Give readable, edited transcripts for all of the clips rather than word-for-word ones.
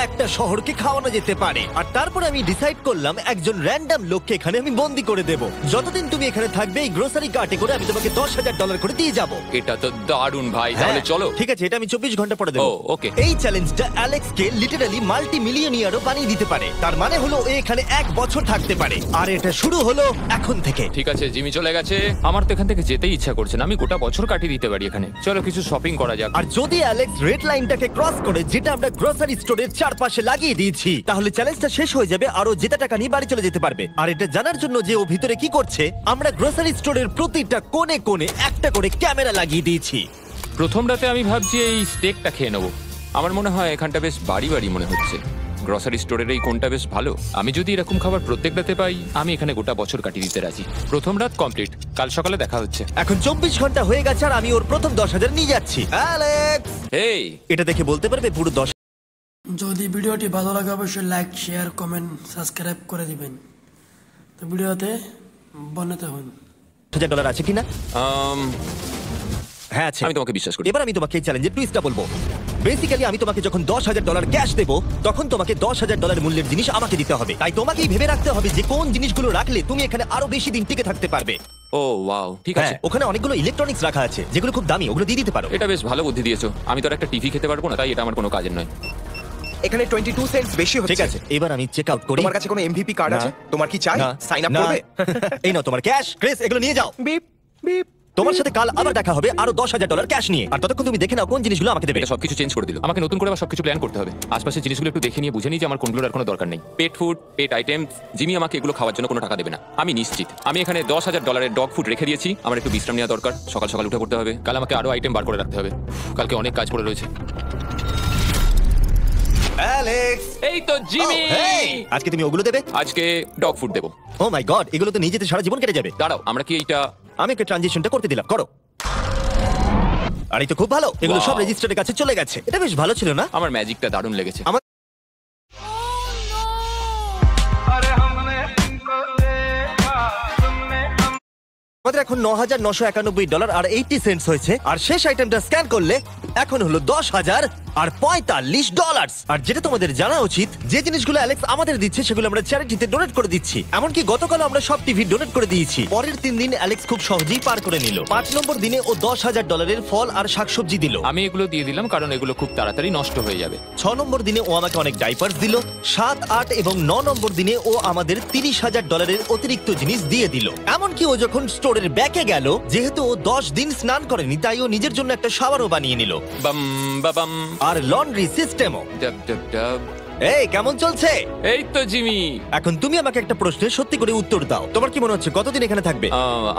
একটা শহরকে খাওয়ানো যেতে পারে। আর তারপর আমি ডিসাইড করলাম একজন র্যান্ডম লোককে এখানে আমি বন্দি করে দেব। যতদিন তুমি এখানে থাকবে এই গ্রোসারি কার্টে করে আমি তোমাকে $10,000 করে দিয়ে যাবো। এটা তো দারুণ ভাই, তাহলে চলো। ঠিক আছে, এটা আমি 24 ঘন্টা পরে দেবো। ও, ওকে। এই চ্যালেঞ্জটা অ্যালেক্সকে লিটারালি মাল্টি মিলিয়নিয়ারও বানিয়ে দিতে পারে। তার মানে হলো ও এখানে 1 বছর থাকতে পারে। আর এটা শুরু হলো এখন থেকে। ঠিক আছে, জিমি চলে গেছে। আমার তো এখান থেকে যেতেই ইচ্ছা করছে না। আমি গোটা বছর কাটিয়ে দিতে পারি এখানে। চলো কিছু শপিং করা যাক। আর যদি অ্যালেক্স রেড লাইনটাকে ক্রস করে, যেটা আমরা গ্রোসারি স্টোরের চারপাশে লাগিয়ে দিয়েছি, তাহলে চ্যালেঞ্জটা শেষ হয়ে যাবে আর ও জেতা টাকা নিয়ে বাড়ি চলে যেতে পারবে। আর এটা জানার জন্য যে ও ভিতরে কি করছে, আমরা গ্রোসারি স্টোরের প্রতিটা কোণে কোণে একটা করে ক্যামেরা লাগিয়ে দিয়েছি। প্রথম রাতে আমি ভাবছি এই স্টেকটা খেয়ে নেবো। আমার মনে হয় এখানটা বেশ বাড়ি বাড়ি মনে হচ্ছে। গ্রসারি স্টোরের এই কোনটা বেশ ভালো। আমি যদি এরকম খাবার প্রত্যেক রাতে পাই, আমি এখানে গোটা বছর কাটিয়ে দিতে রাজি। প্রথম রাত কমপ্লিট, কাল সকালে দেখা হচ্ছে। এখন 24 ঘন্টা হয়ে গেছে আর আমি ওর প্রথম 10,000 নিয়ে যাচ্ছি। অ্যালেক্স, এই এটা দেখে বলতে পারবে পুরো 10? যদি ভিডিওটি ভালো লাগে অবশ্যই লাইক, শেয়ার, কমেন্ট, সাবস্ক্রাইব করে দিবেন। তো ভিডিওতে বন্যাতে হন। $1000 আছে কিনা? হ্যাঁ আছে। আমি তোমাকে বিশ্বাস করি। এবার আমি তোমাকে এই চ্যালেঞ্জের টুইস্টটা বলবো। বেসিক্যালি আমি তোমাকে যখন $10,000 ক্যাশ দেবো, তখন তোমাকে $10,000 মূল্যের জিনিস আমাকে দিতে হবে। তাই তোমাকেই ভেবে রাখতে হবে যে কোন জিনিসগুলো রাখলে তুমি এখানে আরো বেশি দিন টিকে থাকতে পারবে। ও ওয়াও, ঠিক আছে। হ্যাঁ, ওখানে অনেকগুলো ইলেকট্রনিক্স রাখা আছে যেগুলো খুব দামি, ওগুলো দিয়ে দিতে পারো। এটা বেশ ভালো বুদ্ধি দিয়েছো। আমি তো আর একটা টিভি খেতে পারবো না, তাই এটা আমার কোনো কাজের নয়। এখানে 22 সেন্টস বেশি হচ্ছে। ঠিক আছে, এবার আমি চেক আউট করি। তোমার কাছে কোনো এমভিপি কার্ড না। আছে? তোমার কি চাই? না। সাইন আপ না। করবে? এই নাও তোমার ক্যাশ। ক্রিস, এগুলো নিয়ে যাও। Beep beep. তোমার সাথে কাল আবার দেখা হবে আরো $10,000 ক্যাশ নিয়ে। আর ততক্ষণ তুমি দেখে নাও কোন জিনিসগুলো আমাকে দেবে। এটা সবকিছু চেঞ্জ করে দিল। আমাকে নতুন করে আবার সবকিছু প্ল্যান করতে হবে। আশপাশের জিনিসগুলো একটু দেখে নিয়ে বুঝে নিই যে আমার কোনগুলোর আর কোনো দরকার নেই। পেট ফুড, পেট আইটেমস। জিমি আমাকে এগুলো খাওয়ার জন্য কোনো টাকা দেবে না, আমি নিশ্চিত। আমি এখানে $10,000 ডগ ফুড রেখে দিয়েছি। আমার একটু বিশ্রাম নেওয়া দরকার। সকাল সকাল উঠে পড়তে হবে। কাল আমাকে আরো আইটেম বার করে রাখতে হবে। কালকে অনেক কাজ পড়ে রয়েছে। অ্যালেক্স, এই তো জিমি। আজকে তুমি ওগুলো দেবে? আজকে ডগ ফুড দেবো। ও মাই গড, এগুলো তো নিয়ে যেতে সারা জীবন কেটে যাবে। দাঁড়াও, আমরা কি এইটা আমি একটা ট্রানজিশনটা করতে দিলাম, করো। আর এই তো খুব ভালো, এগুলো সব Wow. রেজিস্টারের কাছে চলে গেছে। এটা বেশ ভালো ছিল না? আমার ম্যাজিকটা দারুণ লেগেছে। আমার আমাদের এখন $9,991 আর 80 সেন্টস হয়েছে। আর শেষ আইটেমটা স্ক্যান করলে এখন হলো $10,045। আর যেটা তোমাদের জানা উচিত, যে জিনিসগুলো অ্যালেক্স আমাদের দিচ্ছে সেগুলো আমরা চ্যারিটিতে ডোনেট করে দিচ্ছি। এমনকি গতকাল আমরা সব টিভি ডোনেট করে দিয়েছি। পরের 3 দিন অ্যালেক্স খুব সহজেই পার করে নিল। 5 নম্বর দিনে ও $10,000 ফল আর শাকসবজি দিল। আমি এগুলো দিয়ে দিলাম কারণ এগুলো খুব তাড়াতাড়ি নষ্ট হয়ে যাবে। 6 নম্বর দিনে ও আমাকে অনেক ডাইপার্স দিল। 7, 8 এবং 9 নম্বর দিনে ও আমাদের $30,000 অতিরিক্ত জিনিস দিয়ে দিল। এমনকি ও যখন স্টোরের ব্যাকে গেল, যেহেতু ও 10 দিন স্নান করেনি, তাই ও নিজের জন্য একটা শাওয়ারও বানিয়ে নিল। বাম বাবাম। আর লন্ড্রি সিস্টেমও। ডাব ডাব ডাব। এই কেমন চলছে? এই তো জিমি। এখন তুমি আমাকে একটা প্রশ্নের সত্যি করে উত্তর দাও। তোমার কি মনে হচ্ছে কতদিন এখানে থাকবে?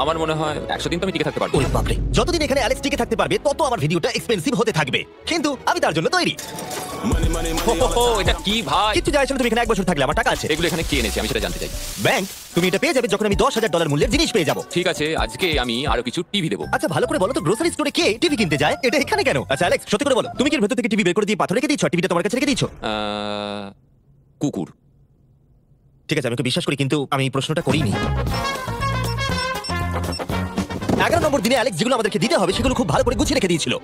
আমার মনে হয় 100 দিন তো আমি টিকে থাকতে পারবো। ওরে বাপরে, যতদিন এখানে অ্যালেক্স টিকে থাকতে পারবে তত আমার ভিডিওটা এক্সপেন্সিভ হতে থাকবে। কিন্তু আমি তার জন্য তৈরি। ওহো, এটা কি ভাই? কিছু যায় আসে না, তুমি এখানে 1 বছর থাকলে আমার টাকা আছে। এগুলো এখানে কে এনেছে আমি সেটা জানতে চাই। ব্যাংক, তুমি এটা পেয়ে যাবে যখন আমি $10,000 মূল্যের জিনিস পেয়ে যাবো। ঠিক আছে, আজকে আমি আরো কিছু টিভি দেবো। আচ্ছা ভালো করে বলো তো, গ্রোসারি স্টোরে কে টিভি কিনতে যায়? এটা এখানে কেন? আচ্ছা অ্যালেক্স, সত্যি করে বলো, তুমি কি এর ভেতর থেকে টিভি বের করে দিয়ে পাথর রেখে দিয়েছো? টিভিটা তোমার কাছে রেখে দিয়েছো? কুকুর। ঠিক আছে, আমি ওকে বিশ্বাস করি, কিন্তু আমি এই প্রশ্নটা করিনি। 11 নম্বর দিনে অ্যালেক্স যেগুলো আমাদেরকে দিতে হবে সেগুলো খুব ভালো করে গুছিয়ে রেখে দিয়েছিল।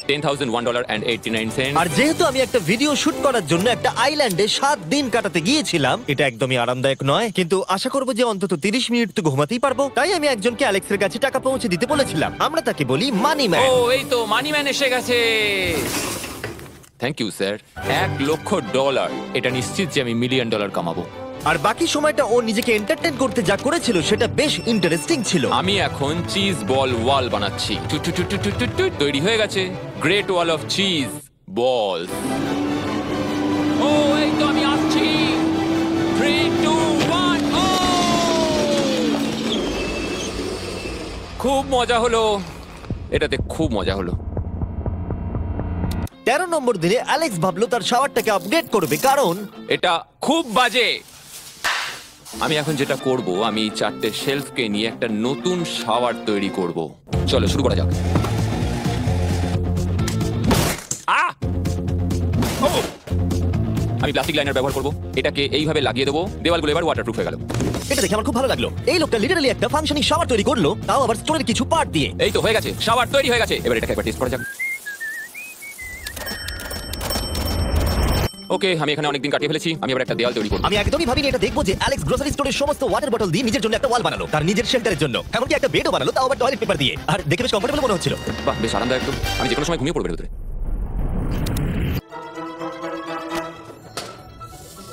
$10,001.89। আর যেহেতু আমি একটা ভিডিও শুট করার জন্য একটা আইল্যান্ডে 7 দিন কাটাতে গিয়েছিলাম, এটা একদমই আরামদায়ক নয়, কিন্তু আশা করবো যে অন্তত 30 মিনিট তো ঘুমাতেই পারবো। তাই আমি একজনকে অ্যালেক্সের কাছে টাকা পৌঁছে দিতে বলেছিলাম। আমরা তাকে বলি মানি ম্যান। ও, এই তো মানি ম্যান এসে গেছে। Thank you sir. $1,00,000। এটা নিশ্চিত যে আমি $1 মিলিয়ন কামাবো। আর বাকি সময়টা ও নিজেকে এন্টারটেইন করতে যা করেছিল সেটা বেশ ইন্টারেস্টিং ছিল। আমি এখন চিজ বল ওয়াল বানাচ্ছি। তৈরি হয়ে গেছে great wall of cheese ball. ও, এই তো আমি আসছি। 3, 2, 1। ও, খুব মজা হলো এটাতে, খুব মজা হলো। 13 নম্বর দিনে অ্যালেক্স ভাবলো তার শাওয়ারটাকে আপগ্রেড করবে, কারণ এটা খুব বাজে। আমি এখন যেটা করব, আমি 4টে শেলফকে নিয়ে একটা নতুন শাওয়ার তৈরি করব। চলো শুরু করা যাক। আমি প্লাস্টিক লাইনার ব্যবহার করব। এটাকে এইভাবে লাগিয়ে দেবো। দেওয়ালগুলো এবার ওয়াটারপ্রুফ হয়ে গেল। এটা দেখে আমার খুব ভালো লাগলো। এই লোকটা লিটারালি একটা ফাংশনিং শাওয়ার তৈরি করলো, তাও আবার স্টোরের কিছু পার্ট দিয়ে। এই তো হয়ে গেছে, শাওয়ার তৈরি হয়ে গেছে। এবার এটাকে একবার টেস্ট করা যাক। ওকে, আমি এখানে অনেকদিন কাটিয়ে ফেলেছি, আমি আবার একটা দেওয়াল তৈরি করবো। আমি একদমই ভাবিনি এটা দেখবো যে অ্যালেক্স গ্রোসারি স্টোরের সমস্ত ওয়াটার বটল দিয়ে নিজের জন্য একটা ওয়াল বানালো, তার নিজের শেল্টারের জন্য। এমনকি একটা বেডও বানালো, তাও আবার টয়লেট পেপার দিয়ে। আর দেখে বেশ কমফোর্টেবল মনে হচ্ছিল। বাহ, বেশ আরামদায়ক তো। আমি যে কোনো সময় ঘুমিয়ে পড়বো এর ভিতরে।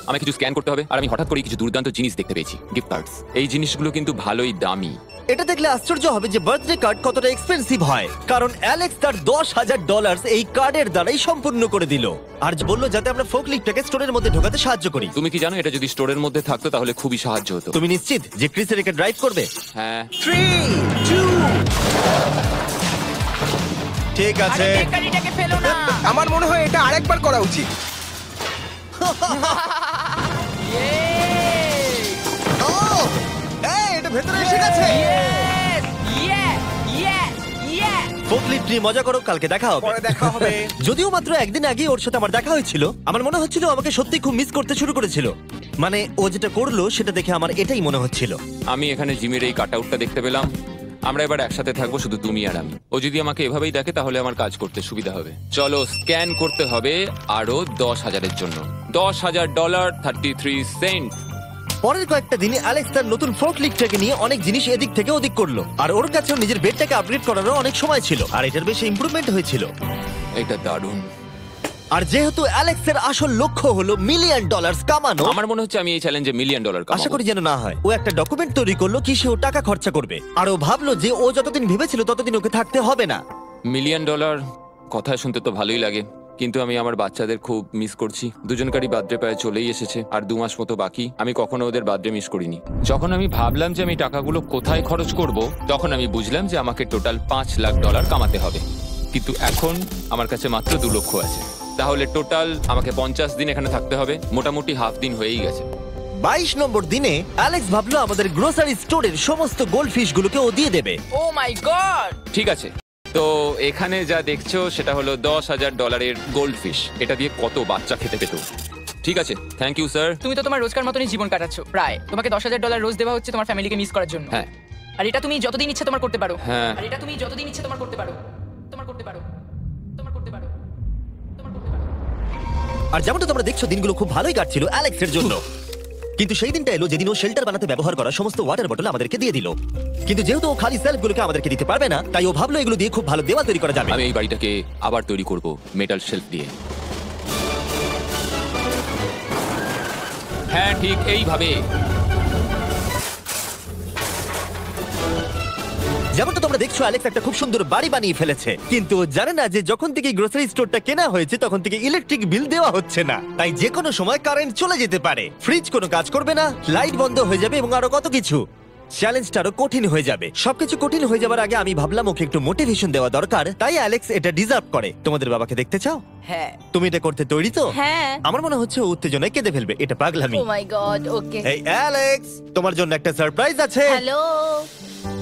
আমাকে কিছু স্ক্যান করতে হবে, আর আমি হঠাৎ করে কিছু দুর্দান্ত জিনিস দেখতে পেয়েছি, গিফট কার্ডস। এই জিনিসগুলো কিন্তু ভালোই দামি। এটা দেখলে আশ্চর্য হবে যে বার্থডে কার্ড কতটা এক্সপেন্সিভ হয়, কারণ অ্যালেক্স তার $10,000 এই কার্ডের দ্বারাই সম্পূর্ণ করে দিল। আর বললো যাতে আমরা ফোকলিফটটাকে স্টোরের মধ্যে ঢোকাতে সাহায্য করি। তুমি কি জানো এটা যদি স্টোরের মধ্যে থাকতো তাহলে খুবই সাহায্য হতো। তুমি নিশ্চিত যে ক্রিস একে ড্রাইভ করবে? হ্যাঁ। 3, 2, ঠিক আছে। গাড়িটাকে ফেলো না। আমার মনে হয় এটা আরেকবার করা উচিত। ও, এই, এটা ভেতরে এসে গেছে। ফোকলিফট নিয়ে মজা করো, কালকে দেখা হবে। পরে দেখা হবে। যদিও মাত্র একদিন আগে ওর সাথে আমার দেখা হয়েছিল, আমার মনে হচ্ছিল আমাকে সত্যি খুব মিস করতে শুরু করেছিল। মানে ও যেটা করলো সেটা দেখে আমার এটাই মনে হচ্ছিল। আমি এখানে জিমের এই কাট আউটটা দেখতে পেলাম। আমরা এবার একসাথে থাকবো, শুধু তুমি আর আমি। ও যদি আমাকে এভাবেই দেখে তাহলে আমার কাজ করতে সুবিধা হবে। চলো, স্ক্যান করতে হবে আরো 10,000-এর জন্য। $10,000 33 সেন্ট। পরের কয়েকটা দিনে অ্যালেক্স তার নতুন ফোকলিফটটাকে নিয়ে অনেক জিনিস এদিক থেকে ওদিক করলো, আর ওর কাছেও নিজের বেডটাকে আপগ্রেড করারও অনেক সময় ছিল, আর এটার বেশি ইমপ্রুভমেন্ট হয়েছিল। এটা দারুণ। আর যেহেতু অ্যালেক্সের আসল লক্ষ্য হলো $1,000,000 কামানো, আমার মনে হচ্ছে আমি এই চ্যালেঞ্জে $1 মিলিয়ন আশা করি যেন না হয়, ও একটা ডকুমেন্ট তৈরি করলো কি সে ও টাকা খরচা করবে। আর ও ভাবলো যে ও যতদিন ভেবেছিল ততদিন ওকে থাকতে হবে না। $1 মিলিয়ন কথা শুনতে তো ভালোই লাগে, কিন্তু আমি আমার বাচ্চাদের খুব মিস করছি। দুজনকারই বার্থডে প্রায় চলেই এসেছে, আর 2 মাস মতো বাকি। আমি কখনো ওদের বার্থডে মিস করিনি। যখন আমি ভাবলাম যে আমি টাকাগুলো কোথায় খরচ করব, তখন আমি বুঝলাম যে আমাকে টোটাল $5,00,000 কামাতে হবে। কিন্তু এখন আমার কাছে মাত্র 2 লক্ষ আছে। তাহলে টোটাল আমাকে 50 দিন এখানে থাকতে হবে। মোটামুটি হাফ দিন হয়েই গেছে। 22 নম্বর দিনে অ্যালেক্স ভাবলো আমাদের গ্রোসারি স্টোরের সমস্ত গোল্ড ফিশ গুলোকে ও দিয়ে দেবে। ও মাই গড। ঠিক আছে, তো এখানে যা দেখছো সেটা হলো $10,000 গোল্ড ফিশ। এটা দিয়ে কত বাচ্চা খেতে পেত। ঠিক আছে, থ্যাংক ইউ স্যার। তুমি তো তোমার রোজকার মতনই জীবন কাটাচ্ছো প্রায়। তোমাকে $10,000 রোজ দেওয়া হচ্ছে তোমার ফ্যামিলিকে মিস করার জন্য। হ্যাঁ। আর এটা তুমি যতদিন ইচ্ছে তোমার করতে পারো। হ্যাঁ। আর এটা তুমি যতদিন ইচ্ছে তোমার করতে পারো। তোমার করতে পারো। তোমার করতে পারো। তোমার করতে পারো। আর যেমনটা তোমরা দেখছো দিনগুলো খুব ভালোই কাটছিল অ্যালেক্সের জন্য, কিন্তু সেই দিনটা এলো যেদিন ও শেল্টার বানাতে ব্যবহার করা সমস্ত ওয়াটার বটল আমাদেরকে দিয়ে দিল। কিন্তু যেহেতু ও খালি সেলফগুলোকে আমাদেরকে দিতে পারবে না, তাই ও ভাবলো এগুলো দিয়ে খুব ভালো দেওয়াল তৈরি করা যাবে। আমি এই বাড়িটাকে আবার তৈরি করব মেটাল শেলফ দিয়ে। হ্যাঁ, ঠিক এইভাবে। যেমনটা তোমরা দেখছো অ্যালেক্স একটা খুব সুন্দর বাড়ি বানিয়ে ফেলেছে, কিন্তু ও জানে না যে যখন থেকে গ্রোসারি স্টোরটা কেনা হয়েছে তখন থেকে ইলেকট্রিক বিল দেওয়া হচ্ছে না। তাই যে কোনো সময় কারেন্ট চলে যেতে পারে, ফ্রিজ কোনো কাজ করবে না, লাইট বন্ধ হয়ে যাবে এবং আরো কত কিছু। চ্যালেঞ্জটা আরো কঠিন হয়ে যাবে। সবকিছু কঠিন হয়ে যাবার আগে আমি ভাবলাম ওকে একটু মোটিভেশন দেওয়া দরকার, তাই অ্যালেক্স এটা ডিজার্ভ করে। তোমাদের বাবাকে দেখতে চাও? হ্যাঁ। তুমি এটা করতে তৈরি তো? হ্যাঁ। আমার মনে হচ্ছে ও উত্তেজনায় কেঁদে ফেলবে, এটা পাগলামি। ও মাই গড, ওকে। এই অ্যালেক্স, তোমার জন্য একটা সারপ্রাইজ আছে। হ্যালো।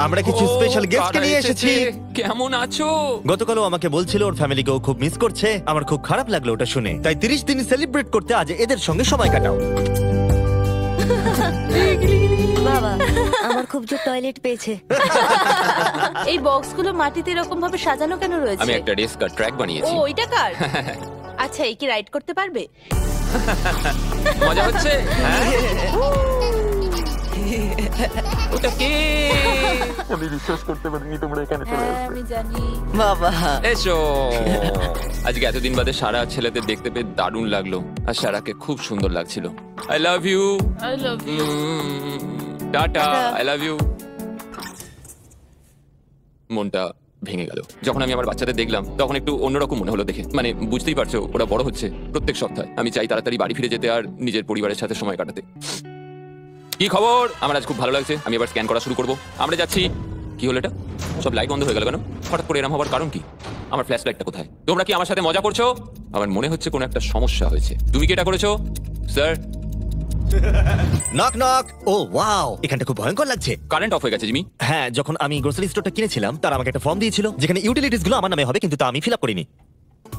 আমরা কিছু স্পেশাল গেস্টকে নিয়ে এসেছি। কেমন আছো? গতকালও আমাকে বলছিল ওর ফ্যামিলিকেও খুব মিস করছে। আমার খুব খারাপ লাগলো ওটা শুনে, তাই 30 দিন সেলিব্রেট করতে আজ এদের সঙ্গে সময় কাটাও। বাবা, আমার খুব জোর টয়লেট পেয়েছে। এই বক্সগুলো মাটিতে এরকম ভাবে সাজানো কেন রয়েছে? আমি একটা ডেস্ক আর ট্র্যাক ও, বানিয়েছি। ওইটা কার? আচ্ছা, এই কি রাইড করতে পারবে? মজা হচ্ছে? ওটা কে? আমি বিশ্বাস করতে পারিনি তোমরা এখানে চলে হ্যাঁ, আসবে। আমি জানি। বাবা। এসো। আজকে এতদিন বাদে সারা ছেলেদের দেখতে পেয়ে দারুণ লাগলো, আর সারাকে খুব সুন্দর লাগছিল। I love you. I love you. Tata. I love you. মনটা ভেঙে গেল যখন আমি আমার বাচ্চাদের দেখলাম। তখন একটু অন্যরকম মনে হলো দেখে। মানে বুঝতেই পারছো, ওরা বড় হচ্ছে প্রত্যেক সপ্তাহে। আমি চাই তাড়াতাড়ি বাড়ি ফিরে যেতে আর নিজের পরিবারের সাথে সময় কাটাতে। কি খবর? আমার আজ খুব ভালো লাগছে। আমি এবার স্ক্যান করা শুরু করবো। আমরা যাচ্ছি। কি হলো এটা? সব লাইট বন্ধ হয়ে গেল কেন? হঠাৎ করে এরম হওয়ার কারণ কি? আমার ফ্ল্যাশ লাইটটা কোথায়? তোমরা কি আমার সাথে মজা করছো? আমার মনে হচ্ছে কোনো একটা সমস্যা হয়েছে। তুমি কি এটা করেছো স্যার? Knock knock. ও ওয়াও, এখানটা খুব ভয়ঙ্কর লাগছে। কারেন্ট অফ হয়ে গেছে জিমি। হ্যাঁ, যখন আমি গ্রোসারি স্টোরটা কিনেছিলাম তারা আমাকে একটা ফর্ম দিয়েছিল যেখানে ইউটিলিটিস গুলো আমার নামে হবে, কিন্তু তা আমি ফিল আপ করিনি।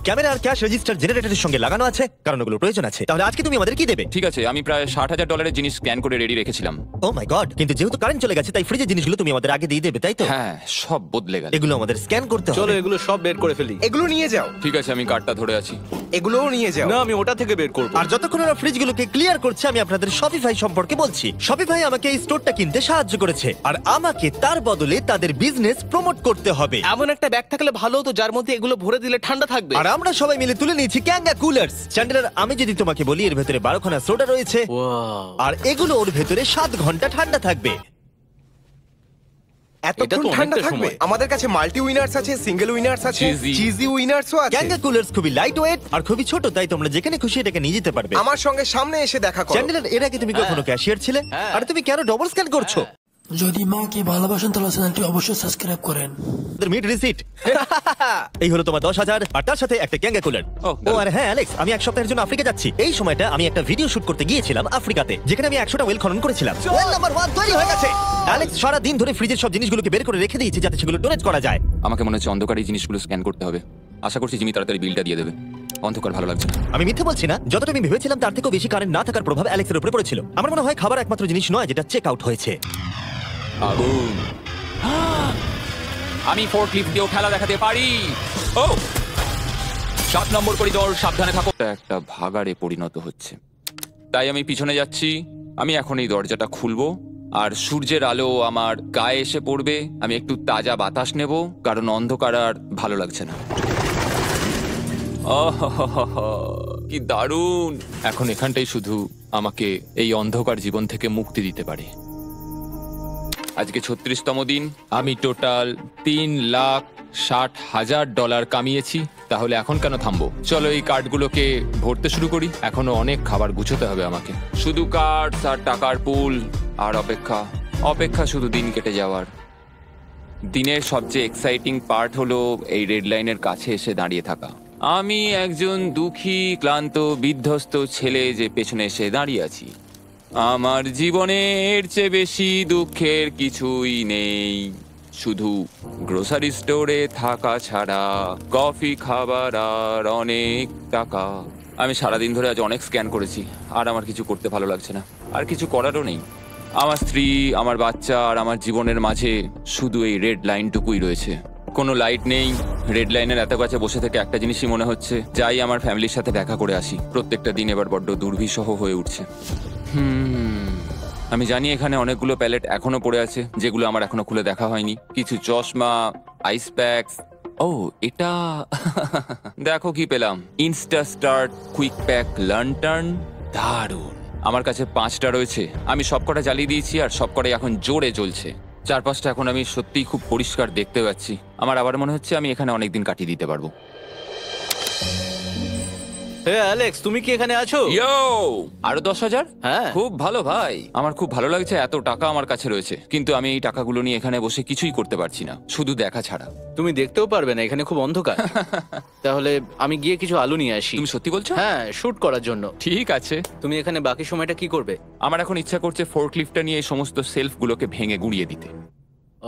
ক্যামেরা আর ক্যাশ রেজিস্টার জেনারেটরের সঙ্গে লাগানো আছে, কারণ ওগুলো প্রয়োজন আছে। তাহলে আজকে তুমি আমাদের কি দেবে? ঠিক আছে, আমি প্রায় $60,000 জিনিস স্ক্যান করে রেডি রেখেছিলাম। ও মাই গড, কিন্তু যেহেতু কারেন্ট চলে গেছে তাই ফ্রিজের জিনিসগুলো তুমি আমাদের আগে দিয়ে দেবে, তাই তো? হ্যাঁ, সব বদলে গেল। এগুলো আমাদের স্ক্যান করতে চলো হবে। এগুলো সব বের করে ফেলি। এগুলো নিয়ে যাও, ঠিক আছে, আমি কার্ডটা ধরে আছি। এগুলোও নিয়ে যাও। না, আমি ওটা থেকে বের করব। আর যতক্ষণ ওরা ফ্রিজগুলোকে ক্লিয়ার করছে আমি আপনাদের শপিফাই সম্পর্কে বলছি। শপিফাই আমাকে এই স্টোরটা কিনতে সাহায্য করেছে আর আমাকে তার বদলে তাদের বিজনেস প্রমোট করতে হবে। এমন একটা ব্যাগ থাকলে ভালো হতো যার মধ্যে এগুলো ভরে দিলে ঠান্ডা থাকবে। আর আমরা সবাই মিলে তুলে নিয়েছি ক্যাঙ্গা কুলার্স। চ্যান্ডেলার, আমি যদি তোমাকে বলি এর ভেতরে 12খানা সোডা রয়েছে ওয়াও, আর এগুলো ওর ভেতরে 7 ঘন্টা ঠান্ডা থাকবে। এটা এতক্ষণ তো ঠান্ডা অনেকটা থাকবে? সময়। আমাদের কাছে মাল্টি উইনার্স আছে, সিঙ্গেল উইনার্স আছে, Cheesy। চিজি উইনার্সও আছে। ক্যাঙ্গা কুলার্স খুবই লাইট ওয়েট আর খুবই ছোট, তাই তোমরা যেখানে খুশি এটাকে নিয়ে যেতে পারবে। আমার সঙ্গে সামনে এসে দেখা করো। চ্যান্ডেলার, এর আগে তুমি কখনো ক্যাশিয়ার ছিলে? হ্যাঁ। আর তুমি কেন ডবল স্ক্যান করছো? যদি মাকে ভালোবাসেন তাহলে চ্যানেলটি অবশ্যই সাবস্ক্রাইব করেন। মিট রিসিট। এই হলো তোমার 10,000 আর তার সাথে একটা ক্যাঙ্গা কুলার। ও আর হ্যাঁ অ্যালেক্স, আমি 1 সপ্তাহের জন্য আফ্রিকা যাচ্ছি। এই সময়টা আমি একটা ভিডিও শুট করতে গিয়েছিলাম আফ্রিকাতে, যেখানে আমি 100টা ওয়েল খনন করেছিলাম। ওয়েল নাম্বার 1 তৈরি হয়ে গেছে। অ্যালেক্স সারা দিন ধরে ফ্রিজের সব জিনিসগুলোকে বের করে রেখে দিয়েছে যাতে সেগুলো ডোনেট করা যায়। আমাকে মনে হচ্ছে অন্ধকারে এই জিনিসগুলো স্ক্যান করতে হবে। আশা করছি জিমি তাড়াতাড়ি বিলটা দিয়ে দেবে। অন্ধকার ভালো লাগছে না। আমি মিথ্যে বলছি না, যতটা আমি ভেবেছিলাম তার থেকেও বেশি কারেন্ট না থাকার প্রভাব অ্যালেক্সের উপরে পড়েছিল। আমার মনে হয় খাবার একমাত্র জিনিস নয় যেটা চেক আউট হয়েছে। আগুন! আমি ফোর্কলিফট দিয়েও খেলা দেখাতে পারি। ও 7 নম্বর করিডোর, সাবধানে থাকো। এটা একটা ভাগাড়ে পরিণত হচ্ছে, তাই আমি পিছনে যাচ্ছি। আমি এখন এই দরজাটা খুলবো আর সূর্যের আলো আমার গায়ে এসে পড়বে। আমি একটু তাজা বাতাস নেব, কারণ অন্ধকার আর ভালো লাগছে না। আহাহাহা, কি দারুণ! এখন এখানটাই শুধু আমাকে এই অন্ধকার জীবন থেকে মুক্তি দিতে পারে। আজকে 36তম দিন। আমি টোটাল $3,60,000 কামিয়েছি। তাহলে এখন কেন থামবো? চলো এই কার্ডগুলোকে ভরতে শুরু করি। এখনো অনেক খাবার গুছোতে হবে আমাকে। শুধু কার্ড আর টাকার পুল আর অপেক্ষা, অপেক্ষা, শুধু দিন কেটে যাওয়ার। দিনের সবচেয়ে এক্সাইটিং পার্ট হলো এই রেড লাইনের কাছে এসে দাঁড়িয়ে থাকা। আমি একজন দুঃখী, ক্লান্ত, বিধ্বস্ত ছেলে যে পেছনে এসে দাঁড়িয়ে আছি। আমার জীবনে এর চেয়ে বেশি দুঃখের কিছুই নেই, শুধু গ্রোসারি স্টোরে থাকা ছাড়া, কফি খাবার আর অনেক টাকা। আমি সারাদিন ধরে আজ অনেক স্ক্যান করেছি আর আমার কিছু করতে ভালো লাগছে না, আর কিছু করারও নেই। আমার স্ত্রী, আমার বাচ্চা আর আমার জীবনের মাঝে শুধু এই রেড লাইনটুকুই রয়েছে। কোনো লাইট নেই। রেড লাইনের এত কাছে বসে থেকে একটা জিনিসই মনে হচ্ছে, যাই আমার ফ্যামিলির সাথে দেখা করে আসি। প্রত্যেকটা দিন এবার বড্ড দুর্বিষহ হয়ে উঠছে। আমি জানি এখানে অনেকগুলো প্যালেট এখনো পড়ে আছে যেগুলো আমার এখনো খুলে দেখা হয়নি। কিছু চশমা, আইস প্যাকস। ও এটা দেখো কি পেলাম, ইনস্টা স্টার্ট কুইক প্যাক লান্টার্ন। দারুণ! আমার কাছে 5টা রয়েছে। আমি সবকটা জ্বালিয়ে দিয়েছি আর সবকটাই এখন জোরে জ্বলছে। চারপাশটা এখন আমি সত্যিই খুব পরিষ্কার দেখতে পাচ্ছি। আমার আবার মনে হচ্ছে আমি এখানে অনেকদিন কাটিয়ে দিতে পারবো। হে অ্যালেক্স, তুমি কি এখানে আছো? ইয়ো, আরো 10,000? হ্যাঁ। খুব ভালো ভাই, আমার খুব ভালো লাগছে। এত টাকা আমার কাছে রয়েছে, কিন্তু আমি এই টাকাগুলো নিয়ে এখানে বসে কিছুই করতে পারছি না, শুধু দেখা ছাড়া। তুমি দেখতেও পারবে না, এখানে খুব অন্ধকার। তাহলে আমি গিয়ে কিছু আলু নিয়ে আসি। তুমি সত্যি বলছো? হ্যাঁ, শুট করার জন্য। ঠিক আছে। তুমি এখানে বাকি সময়টা কি করবে? আমার এখন ইচ্ছা করছে ফোর্কলিফটটা নিয়ে এই সমস্ত সেলফগুলোকে ভেঙে গুঁড়িয়ে দিতে। ও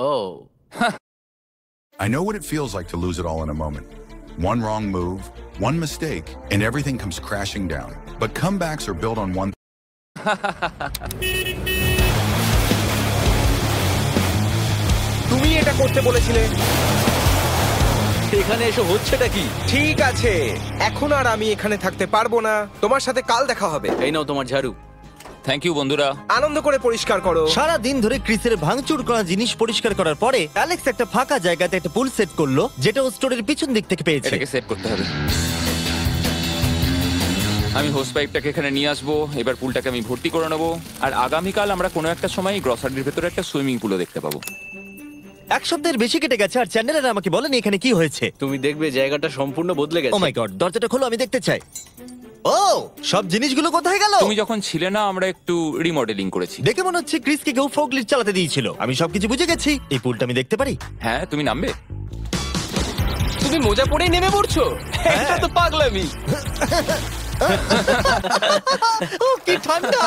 I know what it feels like to lose it all in a moment. One wrong move, one mistake, and everything comes crashing down. But comebacks are built on one. তুমি এটা করতে বলেছিলে। এখানে এসে হচ্ছেটা কি? ঠিক আছে, এখন আর আমি এখানে থাকতে পারবো না। তোমার সাথে কাল দেখা হবে। এই নাও তোমার ঝাড়ু। থ্যাংক ইউ বন্ধুরা। আনন্দ করে পরিষ্কার করো। সারা দিন ধরে ক্রিসের ভাঙচুর করা জিনিস পরিষ্কার করার পরে অ্যালেক্স একটা ফাঁকা জায়গাতে একটা পুল সেট করলো, যেটা ও স্টোরের পিছন দিক থেকে পেয়েছে। এটাকে সেট করতে হবে। আমি হোস পাইপটাকে এখানে নিয়ে আসবো। এবার পুলটাকে আমি ভর্তি করে নেবো। আর আগামীকাল আমরা কোনো একটা সময় গ্রসারির ভেতরে একটা সুইমিং পুলও দেখতে পাবো। 1 সপ্তাহের বেশি কেটে গেছে আর চ্যান্ডেলার আমাকে বলেনি এখানে কি হয়েছে। তুমি দেখবে জায়গাটা সম্পূর্ণ বদলে ও গেছে। মাই গড, দরজাটা খোলো, আমি দেখতে চাই। ও, সব জিনিসগুলো কোথায় গেল? তুমি যখন ছিলে না, আমরা একটু রিমডেলিং করেছি। দেখে মনে হচ্ছে ক্রিসকে কেউ ফোর্কলিফট চালাতে দিয়েছিল। আমি সবকিছু বুঝে গেছি। এই পুলটা আমি দেখতে পারি? হ্যাঁ, তুমি নামবে? তুমি মোজা পরেই নেমে পড়ছো? এটা তো পাগলামি। ও কি ঠান্ডা!